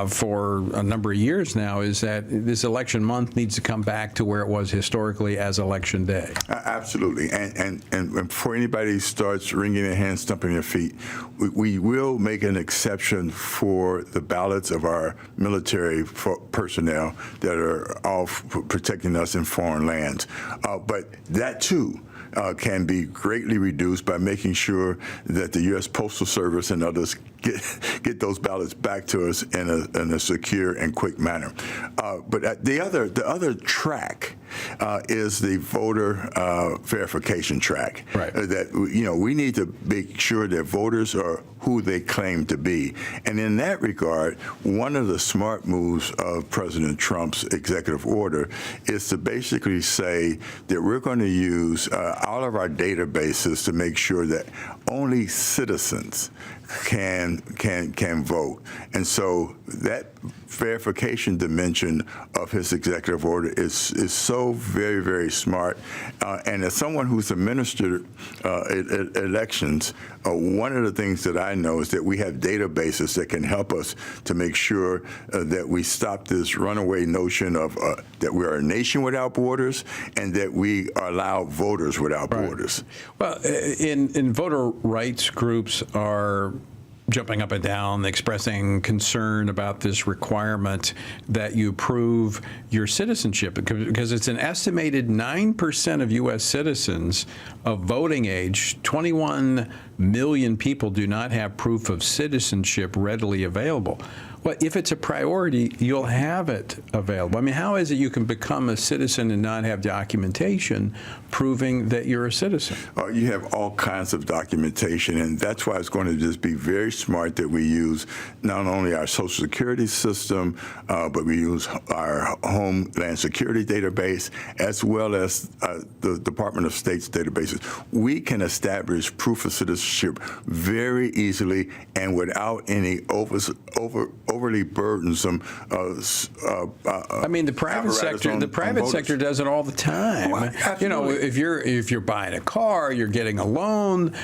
for a number of years now, is that this election month needs to come back to where it was historically as election day. Absolutely. And before anybody starts wringing their hands, stomping their feet, we will make an exception for the ballots of our military personnel that are off protecting us in foreign lands. But that, too, can be greatly reduced by making sure that the U.S. Postal Service and others get those ballots back to us in a secure and quick manner. But the other track is the voter verification track. Right. That we need to make sure that voters are who they claim to be. And in that regard, one of the smart moves of President Trump's executive order is to basically say that we're going to use all of our databases to make sure that only citizens can vote. And so that verification dimension of his executive order is so very, very smart. And as someone who's administered elections, one of the things that I know is that we have databases that can help us to make sure that we stop this runaway notion of that we are a nation without borders and that we allow voters without borders. Well, in voter rights groups are jumping up and down, expressing concern about this requirement that you prove your citizenship, because it's an estimated 9% of U.S. citizens of voting age. 21 million people do not have proof of citizenship readily available. Well, if it's a priority, you'll have it available. I mean, how is it you can become a citizen and not have documentation proving that you're a citizen? You have all kinds of documentation, and that's why it's going to just be very smart that we use not only our Social Security system, but we use our Homeland Security database, as well as the Department of State's databases. We can establish proof of citizenship very easily and without any overly burdensome. I mean, the private sector does it all the time. Well, you know, if you're buying a car, you're getting a loan,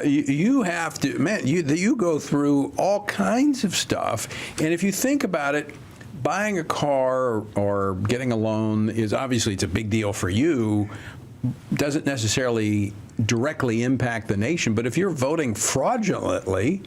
you have to, man, you go through all kinds of stuff. And if you think about it, buying a car or getting a loan is obviously, it's a big deal for you, doesn't necessarily directly impact the nation. But if you're voting fraudulently,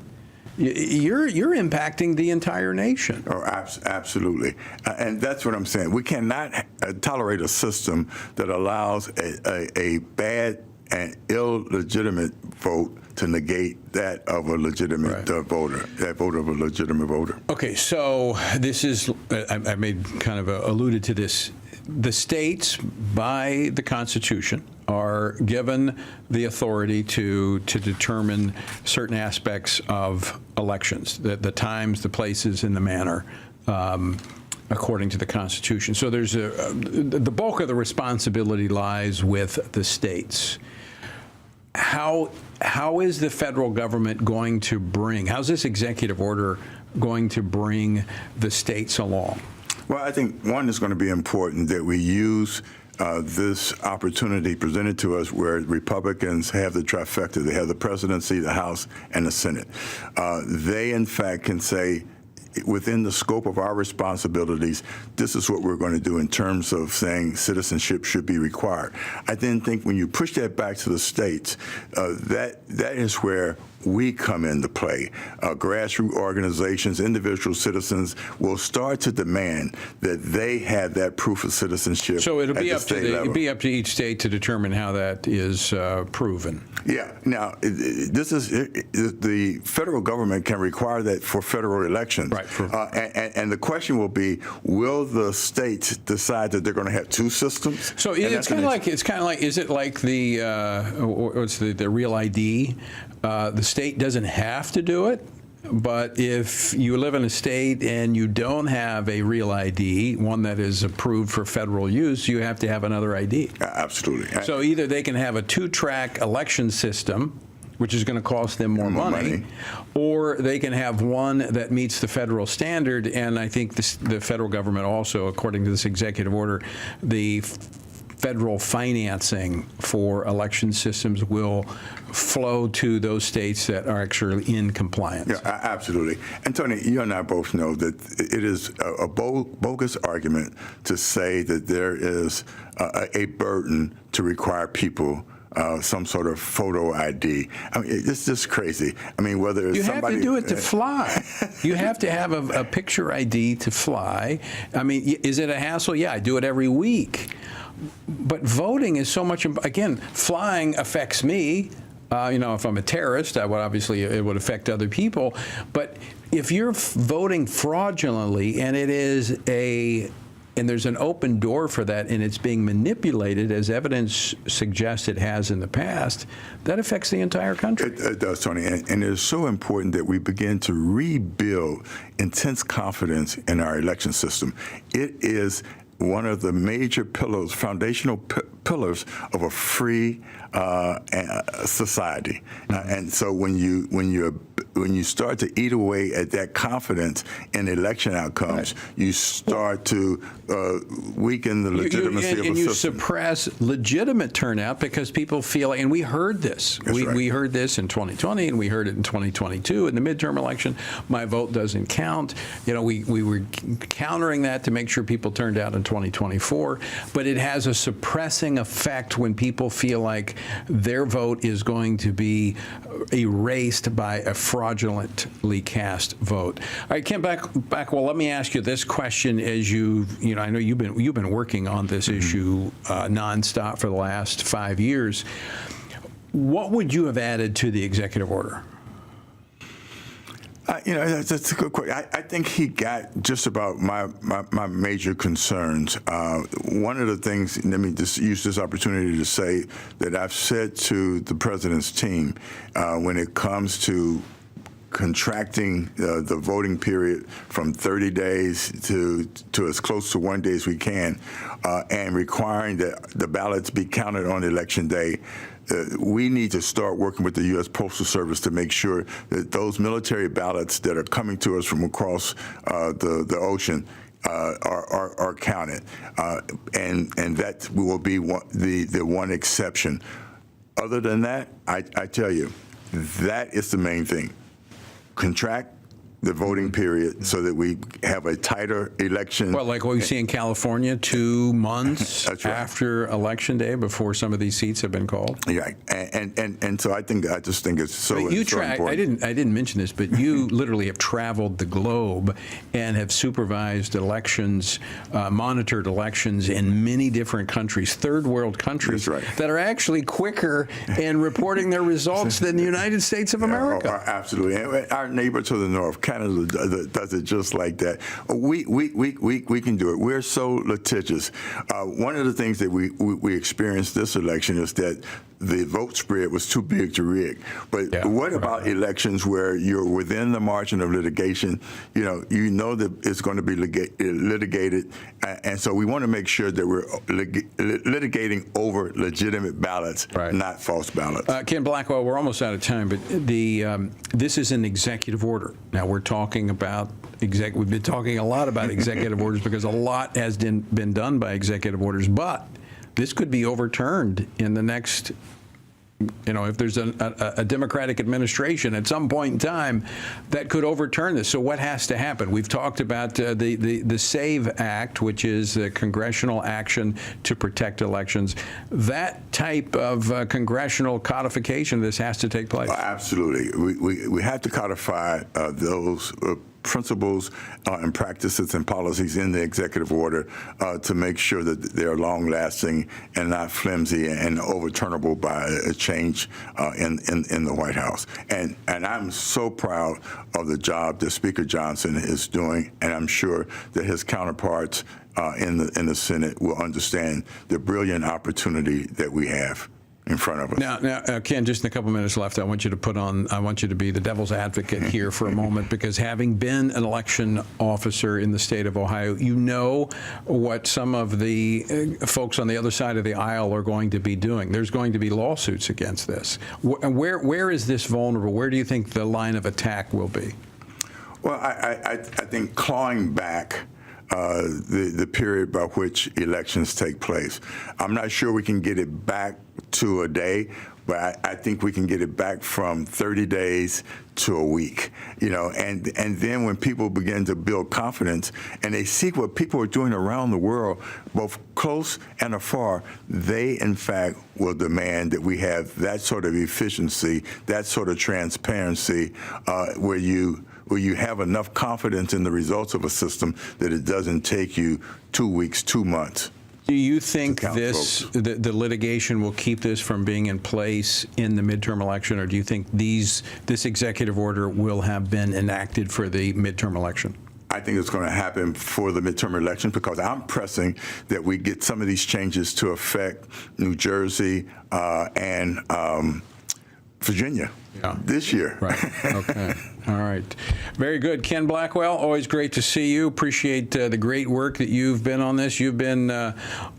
you're impacting the entire nation. Oh, absolutely. And that's what I'm saying. We cannot tolerate a system that allows a bad and illegitimate vote to negate that of a legitimate voter, that vote of a legitimate voter. Okay, so this is, I made kind of alluded to this. The states, by the Constitution, are given the authority to determine certain aspects of elections, the times, the places, and the manner, according to the Constitution. So there's the bulk of the responsibility lies with the states. How is the federal government going to how's this executive order going to bring the states along? Well, I think one is going to be important that we use this opportunity presented to us where Republicans have the trifecta. They have the presidency, the House, and the Senate. They, in fact, can say, within the scope of our responsibilities, this is what we're going to do in terms of saying citizenship should be required. I then think when you push that back to the states, that is where we come into play. Grassroots organizations, individual citizens will start to demand that they have that proof of citizenship. So it'll be up to each state to determine how that is proven. Yeah. Now, this is the federal government can require that for federal elections. Right. And the question will be, will the states decide that they're going to have two systems? So it's kind of like is it like the Real ID? The state doesn't have to do it, but if you live in a state and you don't have a Real ID, one that is approved for federal use, you have to have another ID. Absolutely. So either they can have a two-track election system, which is going to cost them more money, or they can have one that meets the federal standard. And I think the federal government also, according to this executive order, the federal financing for election systems will flow to those states that are actually in compliance. Yeah, absolutely. And Tony, you and I both know that it is a bogus argument to say that there is a burden to require people some sort of photo ID. I mean, it's just crazy. I mean, whether it's somebody... You have to do it to fly. You have to have a picture ID to fly. I mean, is it a hassle? Yeah, I do it every week. But voting is so much, again, flying affects me. If I'm a terrorist, it would affect other people. But if you're voting fraudulently and there's an open door for that and it's being manipulated, as evidence suggests it has in the past, that affects the entire country. It does, Tony. And it's so important that we begin to rebuild intense confidence in our election system. It is one of the major pillars, foundational pillars of a free society. And so when you start to eat away at that confidence in election outcomes, you start to weaken the legitimacy of a system. And you suppress legitimate turnout because people feel like, and we heard this. We heard this in 2020, and we heard it in 2022 in the midterm election. My vote doesn't count. We were countering that to make sure people turned out in 2024. But it has a suppressing effect when people feel like their vote is going to be erased by a fraudulently cast vote. All right, Kim Backwell, let me ask you this question. As I know you've been working on this issue nonstop for the last 5 years. What would you have added to the executive order? That's a good question. I think he got just about my major concerns. One of the things, let me just use this opportunity to say that I've said to the president's team when it comes to contracting the voting period from 30 days to as close to 1 day as we can, and requiring that the ballots be counted on election day. We need to start working with the U.S. Postal Service to make sure that those military ballots that are coming to us from across the ocean are counted, and that will be the one exception. Other than that, I tell you, that is the main thing. Contract the voting period so that we have a tighter election. Well, like what we see in California, 2 months after Election Day before some of these seats have been called. Yeah, and so I just think it's so, but you so important. I didn't mention this, but you literally have traveled the globe and have supervised elections, monitored elections in many different countries, third world countries, that are actually quicker in reporting their results than the United States of America. Absolutely. And our neighbor to the north, Canada, does it just like that. We can do it. We're so litigious. One of the things that we experienced this election is that the vote spread was too big to rig. But what about elections where you're within the margin of litigation? You know that it's going to be litigated, and so we want to make sure that we're litigating over legitimate ballots, not false ballots. Ken Blackwell, we're almost out of time, but this is an executive order. Now we're talking about we've been talking a lot about executive orders because a lot has been done by executive orders, but this could be overturned in the next, if there's a Democratic administration at some point in time that could overturn this. So what has to happen? We've talked about the SAVE Act, which is congressional action to protect elections. That type of congressional codification of this has to take place. Absolutely. We have to codify those principles and practices and policies in the executive order to make sure that they're long-lasting and not flimsy and overturnable by a change in the White House. And I'm so proud of the job that Speaker Johnson is doing, and I'm sure that his counterparts in the Senate will understand the brilliant opportunity that we have in front of us. Now, Ken, just in a couple minutes left, I want you to be the devil's advocate here for a moment, because having been an election officer in the state of Ohio, you know what some of the folks on the other side of the aisle are going to be doing. There's going to be lawsuits against this. Where is this vulnerable? Where do you think the line of attack will be? Well, I think clawing back the period by which elections take place. I'm not sure we can get it back to a day, but I think we can get it back from 30 days to a week, and then when people begin to build confidence and they see what people are doing around the world, both close and afar, they in fact will demand that we have that sort of efficiency, that sort of transparency, where you have enough confidence in the results of a system that it doesn't take you 2 weeks, 2 months. Do you think the litigation will keep this from being in place in the midterm election, or do you think this executive order will have been enacted for the midterm election? I think it's going to happen for the midterm election because I'm pressing that we get some of these changes to affect New Jersey and Virginia this year. Right. Okay. All right. Very good. Ken Blackwell, always great to see you. Appreciate the great work that you've been on this. You've been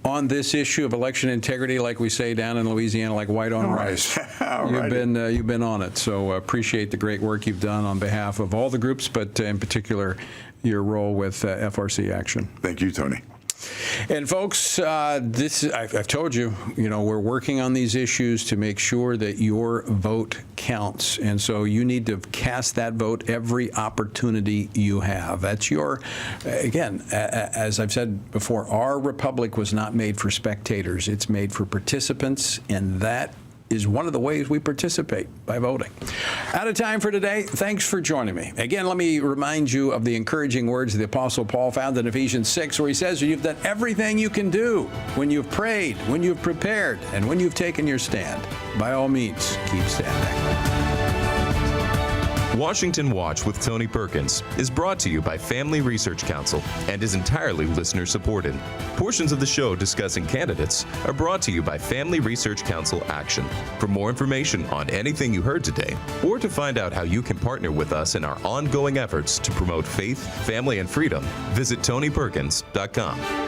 on this issue of election integrity, like we say down in Louisiana, like white on rice. You've been on it. So appreciate the great work you've done on behalf of all the groups, but in particular, your role with FRC Action. Thank you, Tony. And folks, I've told you, we're working on these issues to make sure that your vote counts. And so you need to cast that vote every opportunity you have. That's again, as I've said before, our republic was not made for spectators. It's made for participants, and that is one of the ways we participate, by voting. Out of time for today. Thanks for joining me. Again, let me remind you of the encouraging words of the Apostle Paul found in Ephesians 6, where he says, you've done everything you can do when you've prayed, when you've prepared, and when you've taken your stand. By all means, keep standing. Washington Watch with Tony Perkins is brought to you by Family Research Council and is entirely listener-supported. Portions of the show discussing candidates are brought to you by Family Research Council Action. For more information on anything you heard today, or to find out how you can partner with us in our ongoing efforts to promote faith, family, and freedom, visit TonyPerkins.com.